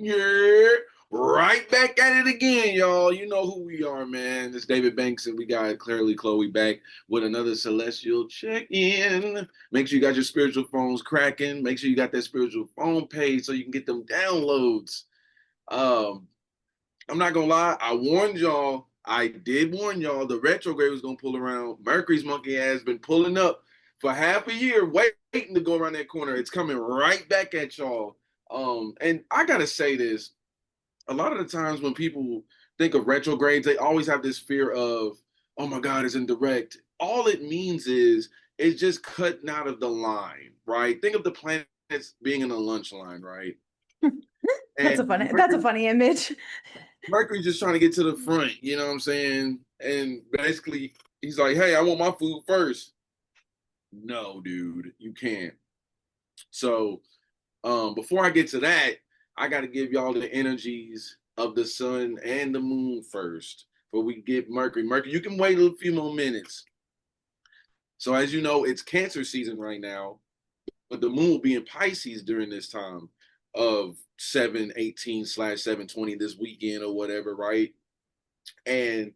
Yeah, right back at it again, y'all. You know who we are, man. It's David Banks, and we got Clearly Chloe back with another celestial check-in. Make sure you got your spiritual phones cracking. Make sure you got that spiritual phone page so you can get them downloads. Um, I'm not gonna lie, I warned y'all. I did warn y'all the retrograde was gonna pull around. Mercury's monkey ass been pulling up for half a year, waiting to go around that corner. It's coming right back at y'all. And I gotta say this a lot of the times when people think of retrogrades, they always have this fear of, oh my God, it's indirect. All it means is it's just cutting out of the line, right? Think of the planets being in a lunch line, right? And That's a funny image. Mercury's just trying to get to the front, you know what I'm saying? And basically, he's like, hey, I want my food first. No, dude, you can't. So before I get to that, I got to give y'all the energies of the sun and the moon first. But we get Mercury. Mercury, you can wait a few more minutes. So as you know, it's Cancer season right now, but the moon will be in Pisces during this time of 7/18/7/20 this weekend or whatever, right? And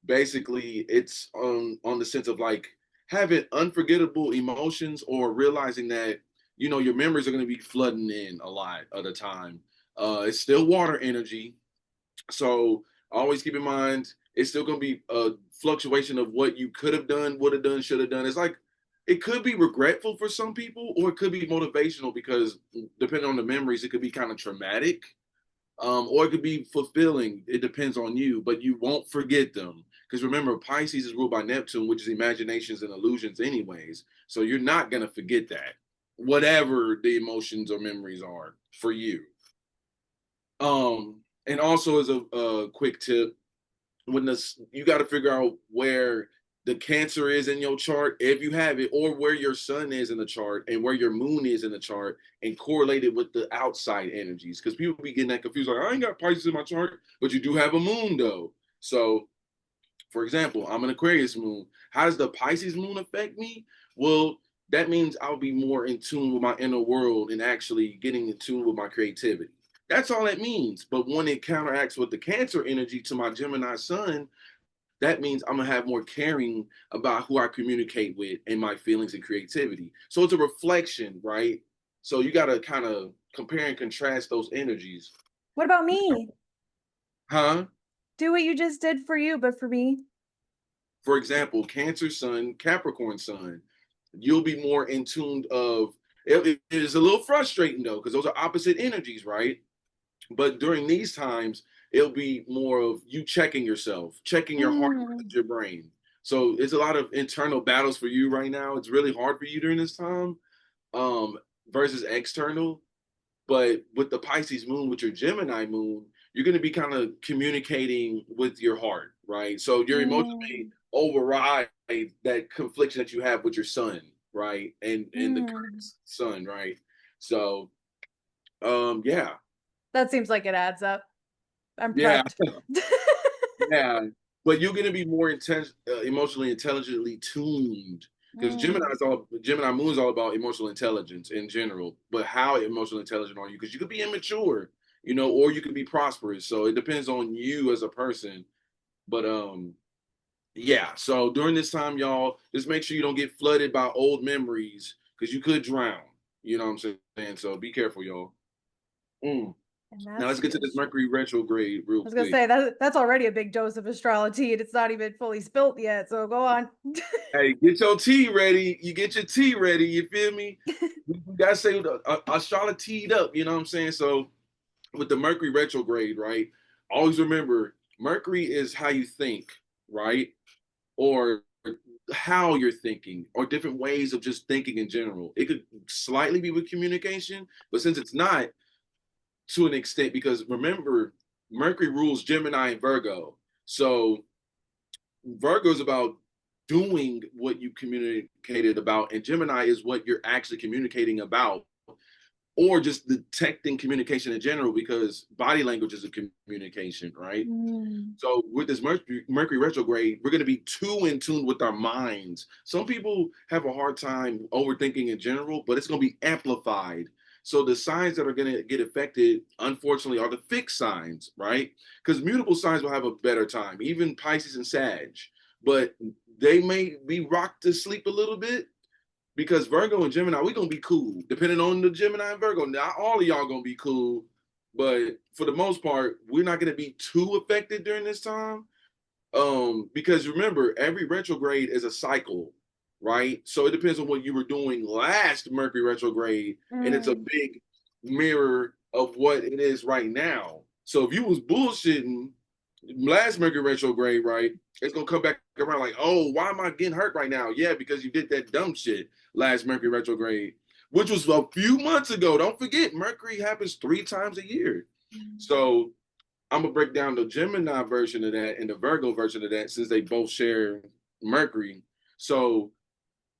basically, it's on the sense of like having unforgettable emotions or realizing that your memories are going to be flooding in a lot of the time. It's still water energy, so always keep in mind it's still going to be a fluctuation of what you could have done, would have done, should have done. It's like it could be regretful for some people, or it could be motivational because depending on the memories, it could be kind of traumatic, or it could be fulfilling. It depends on you, but you won't forget them. Because remember, Pisces is ruled by Neptune, which is imaginations and illusions, anyways. So you're not going to forget that, whatever the emotions or memories are for you. And also, as a quick tip, when this, you got to figure out where the Cancer is in your chart, if you have it, or where your sun is in the chart and where your moon is in the chart, and correlate it with the outside energies. Because people be getting that confused, like I ain't got Pisces in my chart, but you do have a moon though. So, for example, I'm an Aquarius moon. How does the Pisces moon affect me? Well, that means I'll be more in tune with my inner world and actually getting in tune with my creativity. That's all it means. But when it counteracts with the Cancer energy to my Gemini sun, that means I'm gonna have more caring about who I communicate with and my feelings and creativity. So it's a reflection, right? So you gotta kind of compare and contrast those energies. What about me? Huh? Do what you just did for you, but for me. For example, Cancer Sun, Capricorn Sun, you'll be more in tune of it is a little frustrating though, because those are opposite energies, right? But during these times, it'll be more of you checking yourself, checking your heart, Mm. your brain. So it's a lot of internal battles for you right now. It's really hard for you during this time, um, versus external. But with the Pisces moon, with your Gemini moon, you're going to be kind of communicating with your heart, right? So your emotions may Mm. override that confliction that you have with your sun, right? And the Mm. sun, right? So yeah. That seems like it adds up. I'm Yeah, prepped. yeah, but you're gonna be more emotionally intelligently tuned because Mm. Gemini Moon is all about emotional intelligence in general. But how emotionally intelligent are you? Because you could be immature, or you could be prosperous. So it depends on you as a person. But yeah. So during this time, y'all, just make sure you don't get flooded by old memories because you could drown. You know what I'm saying? So be careful, y'all. Mm. And Now that's let's get the to this issue. Mercury retrograde real I was gonna quick. say that's already a big dose of Astrolo-Tea, and it's not even fully spilt yet. So go on. Hey, get your tea ready. You get your tea ready. You feel me? We gotta say Astrology teed up. You know what I'm saying? So with the Mercury retrograde, right? Always remember Mercury is how you think, right? Or how you're thinking, or different ways of just thinking in general. It could slightly be with communication, but since it's not to an extent, because remember, Mercury rules Gemini and Virgo. So Virgo is about doing what you communicated about, and Gemini is what you're actually communicating about, or just detecting communication in general, because body language is a communication, right? Mm. So with this Mercury retrograde, we're going to be too in tune with our minds. Some people have a hard time overthinking in general, but it's going to be amplified So the signs that are going to get affected, unfortunately, are the fixed signs, right? Because mutable signs will have a better time, even Pisces and Sag, but they may be rocked to sleep a little bit because Virgo and Gemini, we're gonna be cool. Depending on the Gemini and Virgo, not all of y'all gonna be cool, but for the most part, we're not gonna be too affected during this time. Because remember, every retrograde is a cycle, right? So it depends on what you were doing last Mercury retrograde, and it's a Mm. big mirror of what it is right now. So if you was bullshitting last Mercury retrograde, right, it's gonna come back around like, oh, why am I getting hurt right now? Yeah, because you did that dumb shit last Mercury retrograde, which was a few months ago. Don't forget, Mercury happens 3 times a year. So I'm gonna break down the Gemini version of that and the Virgo version of that since they both share Mercury. So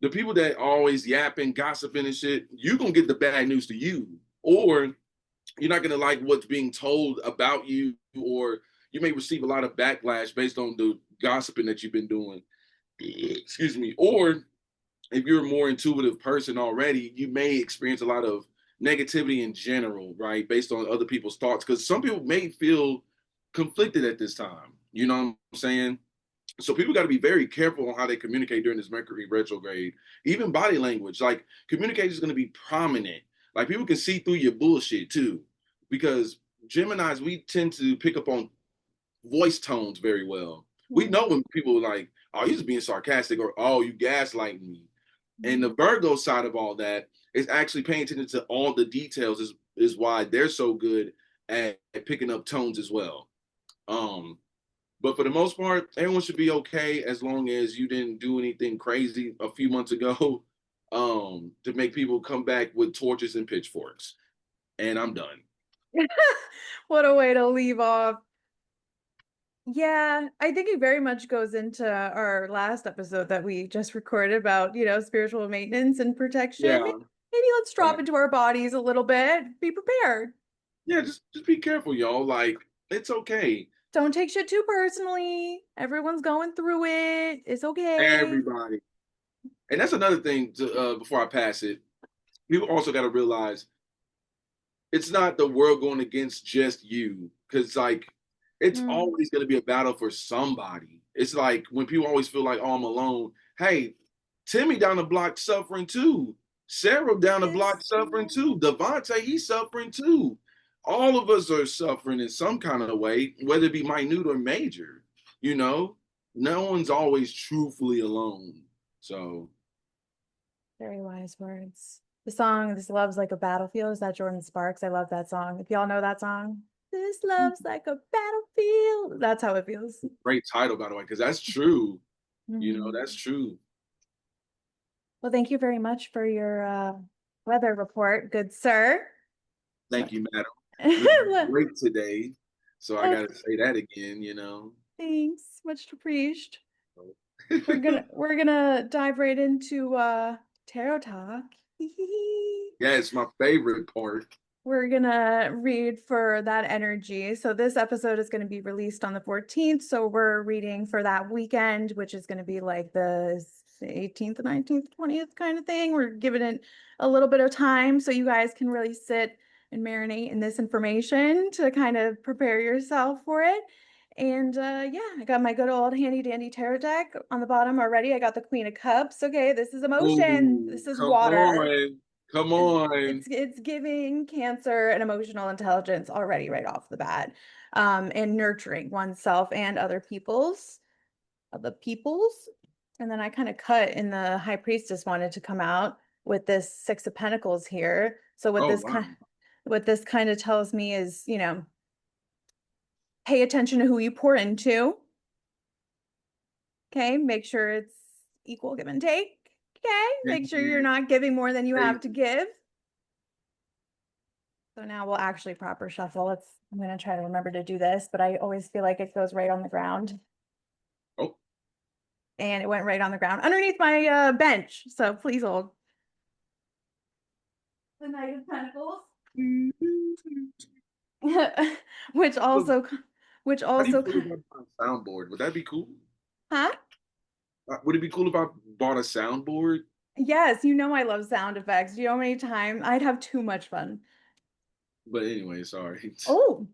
the people that always yapping, gossiping and shit, you gonna get the bad news to you, or you're not gonna like what's being told about you, or you may receive a lot of backlash based on the gossiping that you've been doing. Excuse me. Or if you're a more intuitive person already, you may experience a lot of negativity in general, right? Based on other people's thoughts. Because some people may feel conflicted at this time. You know what I'm saying? So people got to be very careful on how they communicate during this Mercury retrograde. Even body language, like communication is going to be prominent. Like people can see through your bullshit too, because Gemini's we tend to pick up on voice tones very well. We know when people are like, "Oh, you're just being sarcastic," or "Oh, you gaslighting me." And the Virgo side of all that is actually paying attention to all the details. Is why they're so good at picking up tones as well. Um, but for the most part, everyone should be okay as long as you didn't do anything crazy a few months ago to make people come back with torches and pitchforks. And I'm done. What a way to leave off. Yeah, I think it very much goes into our last episode that we just recorded about, spiritual maintenance and protection. Yeah. Maybe let's drop Right. into our bodies a little bit. Be prepared. Yeah, just be careful, y'all. Like, it's okay. Don't take shit too personally. Everyone's going through it. It's okay. Everybody. And that's another thing to before I pass it. People also got to realize it's not the world going against just you, because like it's Mm. always going to be a battle for somebody. It's like when people always feel like, oh, I'm alone. Hey, Timmy down the block suffering too. Sarah down the block Yes. suffering too. Devontae, he's suffering too. All of us are suffering in some kind of way, whether it be minute or major. You know, no one's always truthfully alone. So Very wise words. The song "This Love's Like a Battlefield" is that Jordan Sparks. I love that song. If y'all know that song, "This love's like a battlefield." That's how it feels. great title, by the way, because that's true. You know, Mhm. that's true. Well, thank you very much for your weather report, good sir. Thank you, madam. We did Well, great today. So I oh, gotta say that again, you know. thanks. Much appreciated. We're gonna dive right into tarot talk. Yeah, it's my favorite part. We're gonna read for that energy. So this episode is going to be released on the 14th. So we're reading for that weekend, which is going to be like the 18th, 19th, 20th kind of thing. We're giving it a little bit of time so you guys can really sit and marinate in this information to kind of prepare yourself for it. And yeah, I got my good old handy dandy tarot deck on the bottom already. I got the Queen of Cups. Okay, this is emotion. Oh, This is come water. on. Come It's on. it's giving Cancer and emotional intelligence already right off the bat, and nurturing oneself and other people's. And then I kind of cut in the High Priestess wanted to come out with this Six of Pentacles here. So Oh wow. what this kind of tells me is, pay attention to who you pour into. Okay, make sure it's equal give and take. Okay, make sure you're Amen. not giving more than you have to Crazy. give. So now we'll actually proper shuffle. I'm going to try to remember to do this, but I always feel like it goes right on the ground. Oh, And it went right on the ground underneath my bench. So please hold. The Knight of Pentacles. which also, which how do you also, feel about a soundboard? Would that be cool? huh? Would it be cool if I bought a soundboard? Yes, you know I love sound effects. Do you know how many times I'd have too much fun? But anyway, sorry. Oh,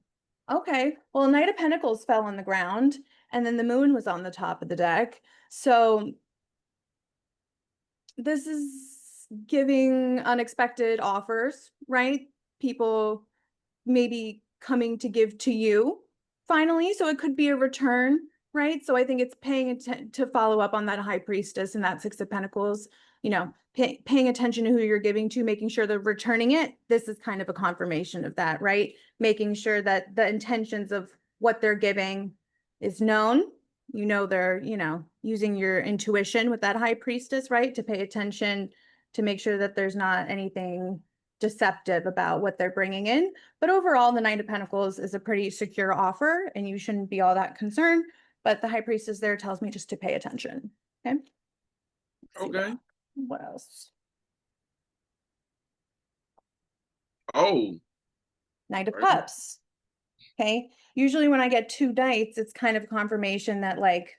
okay. Well, Knight of Pentacles fell on the ground, and then the moon was on the top of the deck. So this is giving unexpected offers, right? People maybe coming to give to you finally. So it could be a return, right? So I think it's paying attention to follow up on that high priestess and that six of pentacles, paying attention to who you're giving to, making sure they're returning it. This is kind of a confirmation of that, right? Making sure that the intentions of what they're giving is known. They're, using your intuition with that high priestess, right? To pay attention, to make sure that there's not anything deceptive about what they're bringing in. But overall, the Knight of Pentacles is a pretty secure offer, and you shouldn't be all that concerned. But the High Priestess there tells me just to pay attention. Okay. Let's see Okay. what else. Oh, Knight of right. Cups. Okay. Usually when I get two knights, it's kind of confirmation that like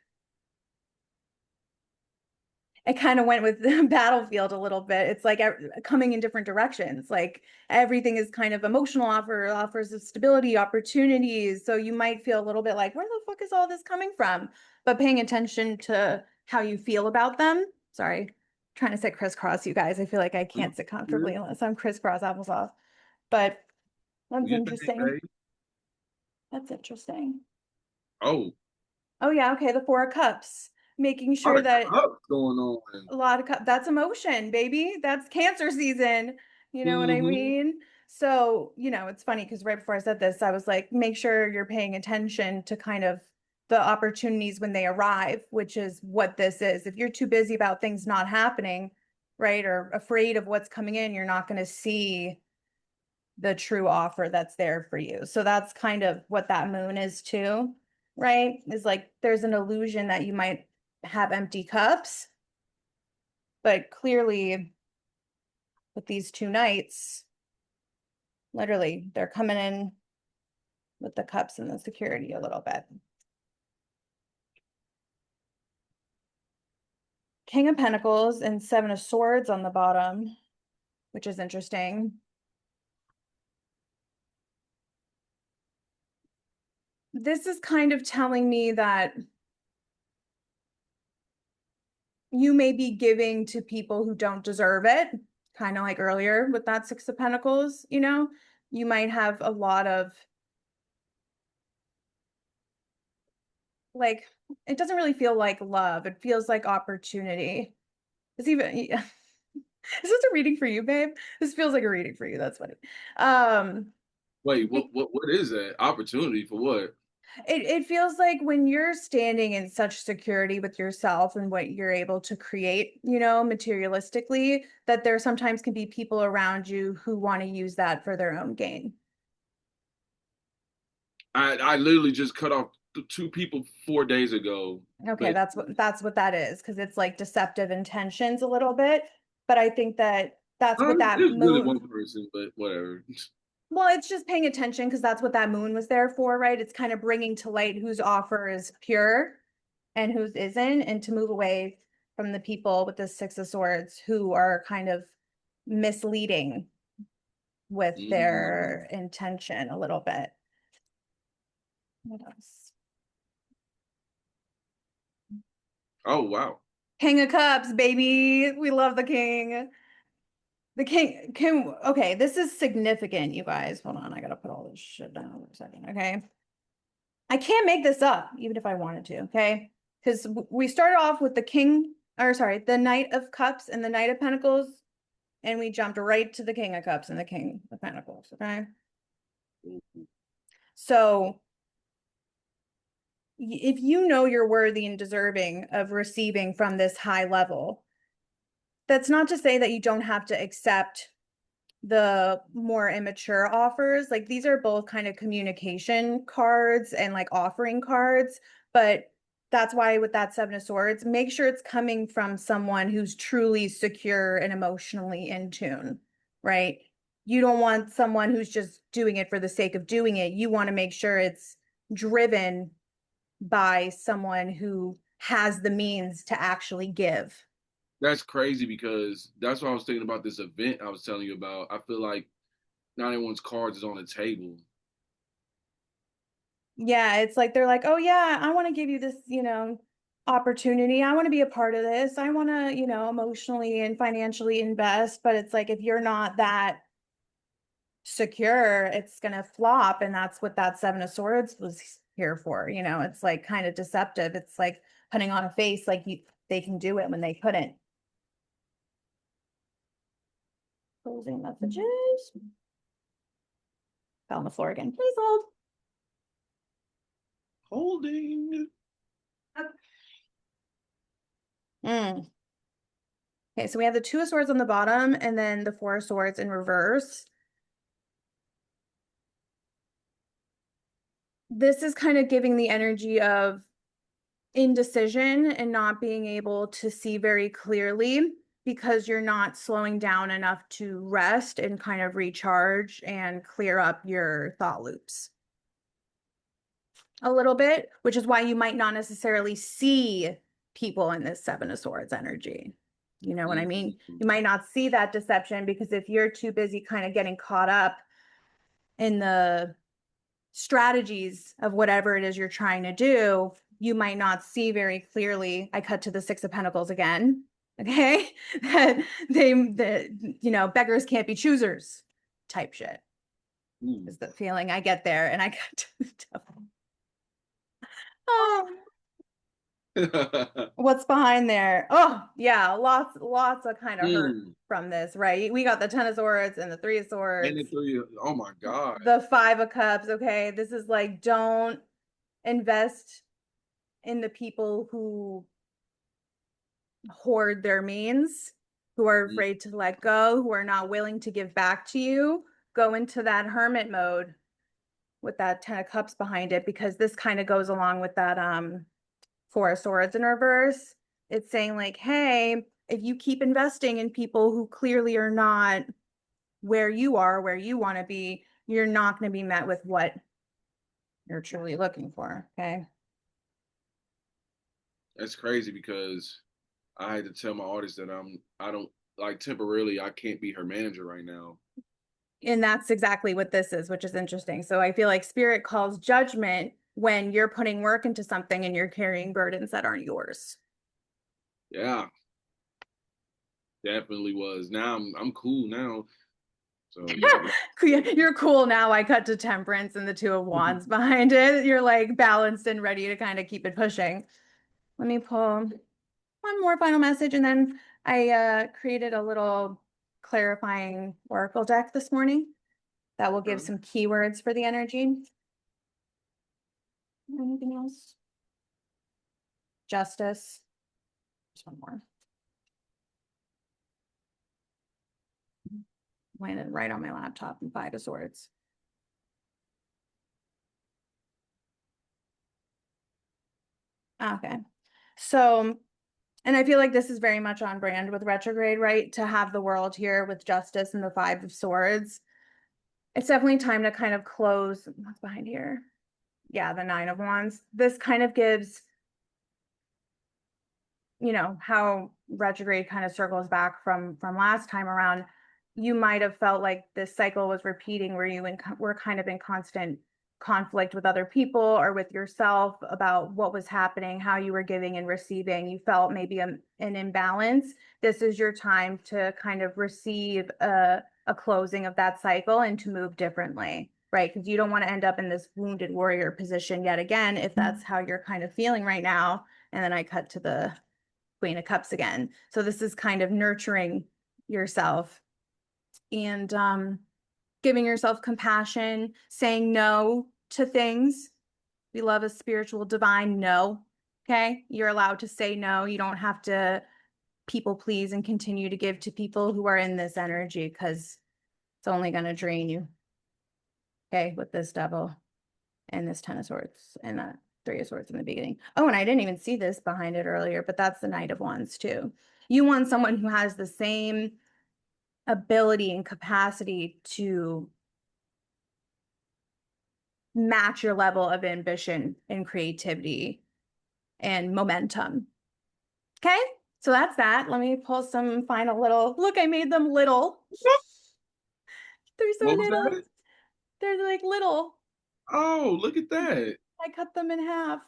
it kind of went with the battlefield a little bit. It's like coming in different directions. Like everything is kind of emotional offers of stability, opportunities. So you might feel a little bit like, where the fuck is all this coming from? But paying attention to how you feel about them. Sorry, trying to sit crisscross, you guys. I feel like I can't sit comfortably Good. unless I'm crisscross applesauce. But that's You think, interesting. babe? That's interesting. Oh, Oh yeah, okay, the Four of Cups. Making a lot sure of that cups going on. a lot of that's emotion, baby. That's Cancer season. You know what I Mm-hmm. mean? So, it's funny because right before I said this, I was like, make sure you're paying attention to kind of the opportunities when they arrive, which is what this is. If you're too busy about things not happening, right, or afraid of what's coming in, you're not going to see the true offer that's there for you. So that's kind of what that moon is too, right? Is like there's an illusion that you might have empty cups, but clearly with these two knights, literally they're coming in with the cups and the security a little bit. King of Pentacles and Seven of Swords on the bottom, which is interesting. This is kind of telling me that you may be giving to people who don't deserve it, kind of like earlier with that Six of Pentacles, you might have a lot of like, it doesn't really feel like love. It feels like opportunity. It's even, yeah. Is this a reading for you, babe? This feels like a reading for you. That's funny. Um, Wait, it, what is that? Opportunity for what? it feels like when you're standing in such security with yourself and what you're able to create, materialistically, that there sometimes can be people around you who want to use that for their own gain. I literally just cut off two people 4 days ago. Okay, But that's what that is, because it's like deceptive intentions a little bit. But I think that that's what it that was good at moon. one person, but whatever. Well, it's just paying attention because that's what that moon was there for, right? It's kind of bringing to light whose offer is pure and whose isn't, and to move away from the people with the Six of Swords who are kind of misleading with Mm. their intention a little bit. What else? Oh wow. King of Cups, baby. We love the king. The king, okay, this is significant, you guys. Hold on, I gotta put all this shit down for a second, okay? I can't make this up, even if I wanted to, okay? Because we started off with the king, or sorry, the Knight of Cups and the Knight of Pentacles, and we jumped right to the King of Cups and the King of Pentacles, okay? So if you know you're worthy and deserving of receiving from this high level, that's not to say that you don't have to accept the more immature offers. Like these are both kind of communication cards and like offering cards, but that's why with that Seven of Swords, make sure it's coming from someone who's truly secure and emotionally in tune, right? You don't want someone who's just doing it for the sake of doing it. You want to make sure it's driven by someone who has the means to actually give. That's crazy because that's what I was thinking about this event I was telling you about. I feel like not everyone's cards is on the table. Yeah, it's like they're like, oh yeah, I want to give you this, opportunity. I want to be a part of this. I want to, emotionally and financially invest. But it's like if you're not that secure, it's gonna flop. And that's what that Seven of Swords was here for. It's like kind of deceptive. It's like putting on a face like they can do it when they couldn't. Closing messages. Fell on the floor again. Please hold. Holding. Mm. Okay, so we have the Two of Swords on the bottom and then the Four of Swords in reverse. This is kind of giving the energy of indecision and not being able to see very clearly because you're not slowing down enough to rest and kind of recharge and clear up your thought loops a little bit, which is why you might not necessarily see people in this Seven of Swords energy. You know what I mean? Mm-hmm. You might not see that deception because if you're too busy kind of getting caught up in the strategies of whatever it is you're trying to do, you might not see very clearly. I cut to the Six of Pentacles again. Okay. that beggars can't be choosers type shit is the feeling I get there. And I cut to the devil. Oh, what's behind there? Oh, yeah, lots of kind of hurt Mm. from this, right? We got the Ten of Swords and the Three of And the Swords, three. Oh my God. the Five of Cups. Okay, this is like don't invest in the people who hoard their means, who are Mm. afraid to let go, who are not willing to give back to you. Go into that hermit mode with that Ten of Cups behind it, because this kind of goes along with that Four of Swords in reverse. It's saying like, hey, if you keep investing in people who clearly are not where you are, where you want to be, you're not going to be met with what you're truly looking for. Okay. That's crazy because I had to tell my artist that I don't like temporarily I can't be her manager right now. And that's exactly what this is, which is interesting. So I feel like spirit calls judgment when you're putting work into something and you're carrying burdens that aren't yours. Yeah, definitely was. Now I'm cool now. So yeah. You're cool now. I cut to Temperance and the Two of Wands behind it. You're like balanced and ready to kind of keep it pushing. Let me pull one more final message, and then I created a little clarifying oracle deck this morning that will give some keywords for the energy. Anything else? Justice. Just one more. Landed right on my laptop and Five of Swords. Okay. So, and I feel like this is very much on brand with retrograde, right? To have the world here with justice and the Five of Swords. It's definitely time to kind of close. What's behind here? Yeah, the Nine of Wands. This kind of gives, how retrograde kind of circles back from last time around. You might have felt like this cycle was repeating where you were kind of in constant conflict with other people or with yourself about what was happening, how you were giving and receiving. You felt maybe an imbalance. This is your time to kind of receive a closing of that cycle and to move differently, right? Because you don't want to end up in this wounded warrior position yet again, if that's how you're kind of feeling right now. And then I cut to the Queen of Cups again. So this is kind of nurturing yourself and giving yourself compassion, saying no to things. We love a spiritual divine no. Okay. You're allowed to say no. You don't have to people please and continue to give to people who are in this energy because it's only going to drain you. Okay. With this devil and this Ten of Swords and that Three of Swords in the beginning. Oh, and I didn't even see this behind it earlier, but that's the Knight of Wands too. You want someone who has the same ability and capacity to match your level of ambition and creativity and momentum. Okay? So that's that. Let me pull some final little, look, I made them little. They're so What was little. that? They're like little. Oh, look at that. I cut them in half.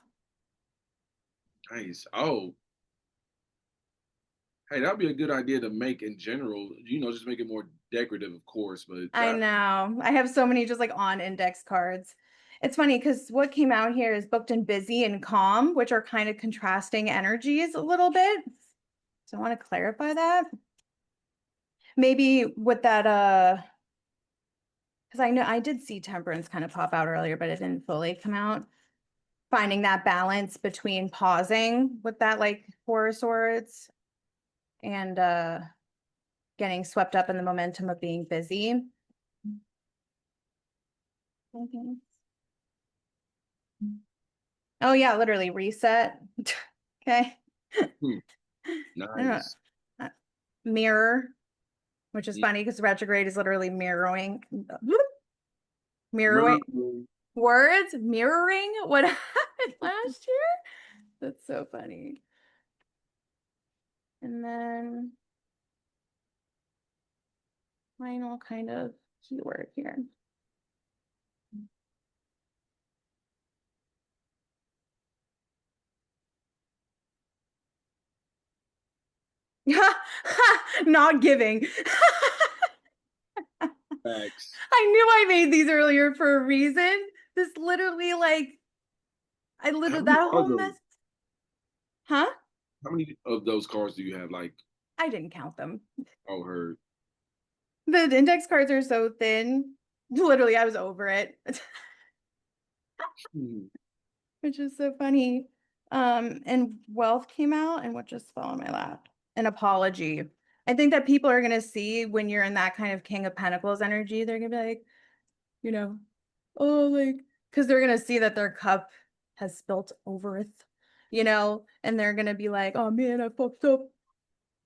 Nice. Oh, hey, that'd be a good idea to make in general. Just make it more decorative, of course, but I that. know. I have so many just like on index cards. It's funny because what came out here is booked and busy and calm, which are kind of contrasting energies a little bit. So I want to clarify that. Maybe with that, because I know I did see temperance kind of pop out earlier, but it didn't fully come out. Finding that balance between pausing with that like Four of Swords and getting swept up in the momentum of being busy. Mhm. Oh yeah, literally reset. Okay. Hmm, I don't know. nice. Uh, Mirror, which is Yeah. funny because retrograde is literally mirroring, mirroring Mercury. words, mirroring what happened last year. That's so funny. And then final kind of keyword here. Not giving. Facts. I knew I made these earlier for a reason. This literally like I How literally many that are whole those? mess. Huh? How many of those cards do you have? Like, I didn't count them. oh, heard. The index cards are so thin. Literally, I was over it, Hmm. which is so funny. And wealth came out, and what just fell on my lap? An apology. I think that people are gonna see when you're in that kind of King of Pentacles energy, they're gonna be like, you know, oh, like, because they're gonna see that their cup has spilt overeth, and they're gonna be like, oh man, I fucked up.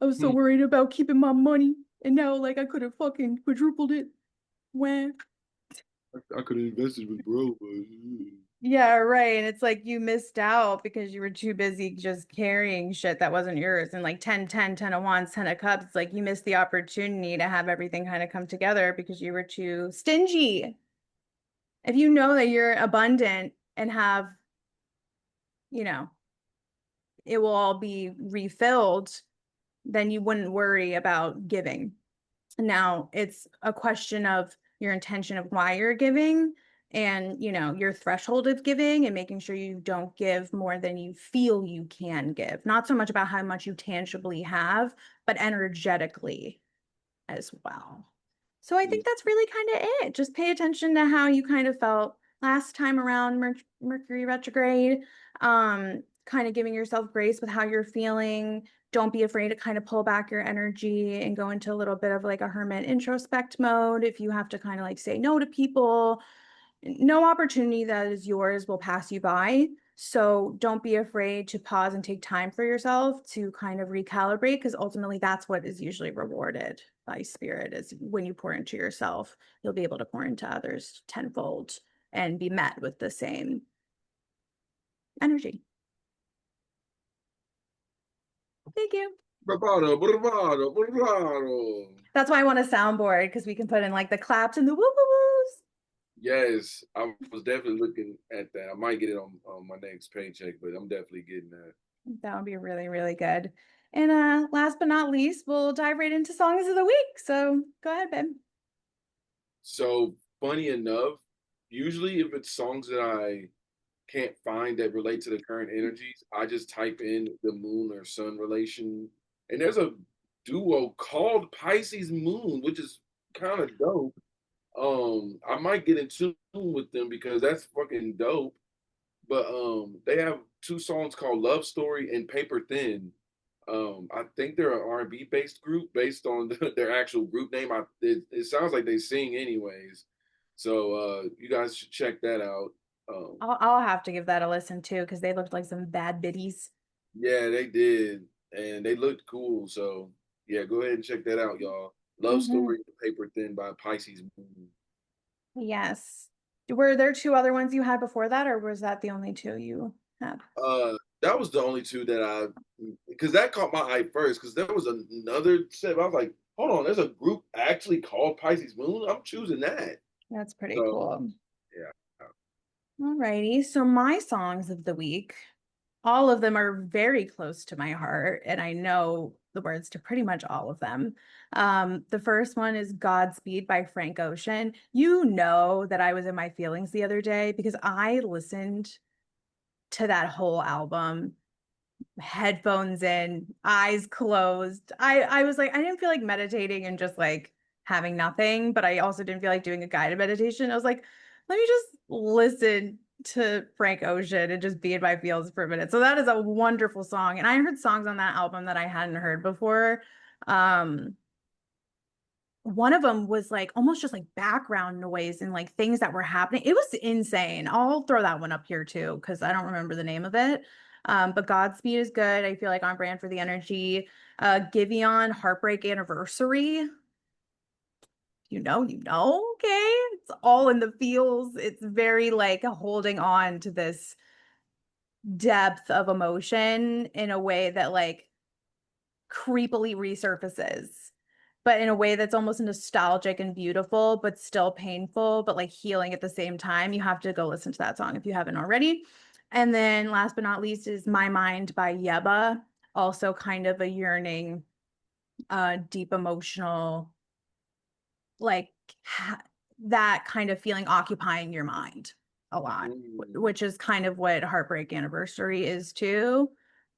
I was so Hmm. worried about keeping my money, and now like I could have fucking quadrupled it. When I could have invested with bro, but Yeah, right. And it's like you missed out because you were too busy just carrying shit that wasn't yours. And like 10, 10, 10 of wands, 10 of cups, it's like you missed the opportunity to have everything kind of come together because you were too stingy. If you know that you're abundant and have, you know, it will all be refilled, then you wouldn't worry about giving. Now it's a question of your intention of why you're giving and, your threshold of giving and making sure you don't give more than you feel you can give. Not so much about how much you tangibly have, but energetically as well. So I yeah. think that's really kind of it. Just pay attention to how you kind of felt last time around Mercury retrograde. Kind of giving yourself grace with how you're feeling. Don't be afraid to kind of pull back your energy and go into a little bit of like a hermit introspect mode. If you have to kind of like say no to people, no opportunity that is yours will pass you by. So don't be afraid to pause and take time for yourself to kind of recalibrate, because ultimately that's what is usually rewarded by spirit is when you pour into yourself, you'll be able to pour into others tenfold and be met with the same energy. Thank you. Bravado, bravado, bravado. That's why I want a soundboard because we can put in like the claps and the woo woo woos. Yes, I was definitely looking at that. I might get it on my next paycheck, but I'm definitely getting that. That would be really, really good. And last but not least, we'll dive right into songs of the week. So go ahead, babe. So funny enough, usually if it's songs that I can't find that relate to the current energies, I just type in the moon or sun relation. And there's a duo called Pisces Moon, which is kind of dope. I might get in tune with them because that's fucking dope. But they have two songs called Love Story and Paper Thin. I think they're an R&B based group based on their actual group name. It sounds like they sing anyways. So you guys should check that out. Um, I'll have to give that a listen too because they looked like some bad biddies. yeah, they did. And they looked cool. So yeah, go ahead and check that out, y'all. Love Hmm. Story and Paper Thin by Pisces Moon. Yes. Were there two other ones you had before that, or was that the only two you had? Uh, that was the only two that because that caught my eye first. Because there was another set. I was like, hold on, there's a group actually called Pisces Moon. I'm choosing that. That's pretty So cool. yeah. Alrighty, so my songs of the week, all of them are very close to my heart, and I know the words to pretty much all of them. The first one is Godspeed by Frank Ocean. You know that I was in my feelings the other day because I listened to that whole album, headphones in, eyes closed. I was like, I didn't feel like meditating and just like having nothing, but I also didn't feel like doing a guided meditation. I was like, let me just listen to Frank Ocean and just be in my feels for a minute. So that is a wonderful song. And I heard songs on that album that I hadn't heard before. Um, one of them was like almost just like background noise and like things that were happening. It was insane. I'll throw that one up here too because I don't remember the name of it. But Godspeed is good. I feel like on brand for the energy. Giveon Heartbreak Anniversary. Okay. It's all in the feels. It's very like holding on to this depth of emotion in a way that like creepily resurfaces, but in a way that's almost nostalgic and beautiful, but still painful, but like healing at the same time. You have to go listen to that song if you haven't already. And then last but not least is My Mind by Yeba, also kind of a yearning, deep emotional, like that kind of feeling occupying your mind a lot, Mm. which is kind of what Heartbreak Anniversary is too.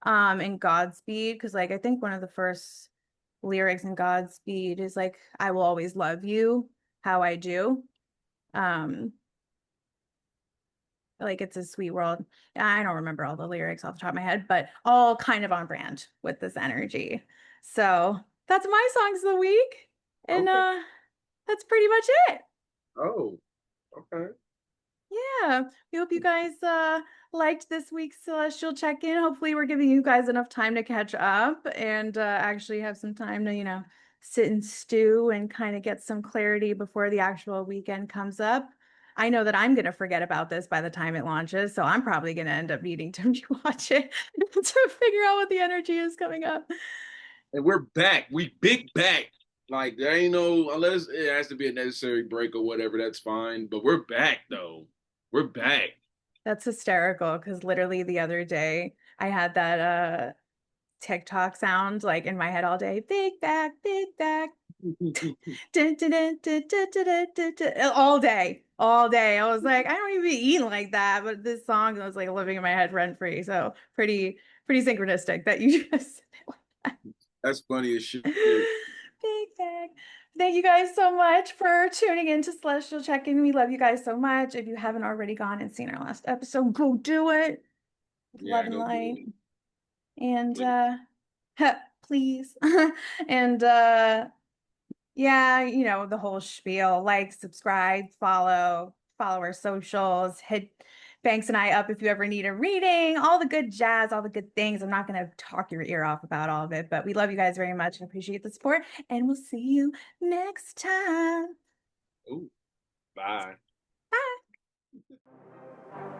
And Godspeed, because like I think one of the first lyrics in Godspeed is like, I will always love you how I do. Um, like it's a sweet world. I don't remember all the lyrics off the top of my head, but all kind of on brand with this energy. So that's my songs of the week. And Okay. that's pretty much it. Oh, okay. Yeah, we hope you guys liked this week's celestial check-in. Hopefully, we're giving you guys enough time to catch up and actually have some time to, sit and stew and kind of get some clarity before the actual weekend comes up. I know that I'm going to forget about this by the time it launches, so I'm probably going to end up needing to rewatch it to figure out what the energy is coming up. And we're back. We big back. Like there ain't no unless it has to be a necessary break or whatever. That's fine. But we're back though. We're back. That's hysterical because literally the other day I had that TikTok sound like in my head all day. Big back, big back. Dun, dun, dun, dun, dun, dun, dun, dun, dun. All day, all day. I was like, I don't even eat like that, but this song was like living in my head rent free. So pretty synchronistic that you just That's funny as shit. big bag. Thank you guys so much for tuning in to Celestial Check-In. We love you guys so much. If you haven't already gone and seen our last episode, go do it with love Yeah, and go do light. it. And Please. please. And yeah, the whole spiel. Like, subscribe, follow our socials, hit Banks and I up if you ever need a reading, all the good jazz, all the good things. I'm not going to talk your ear off about all of it, but we love you guys very much and appreciate the support. And we'll see you next time. Ooh, bye. Bye.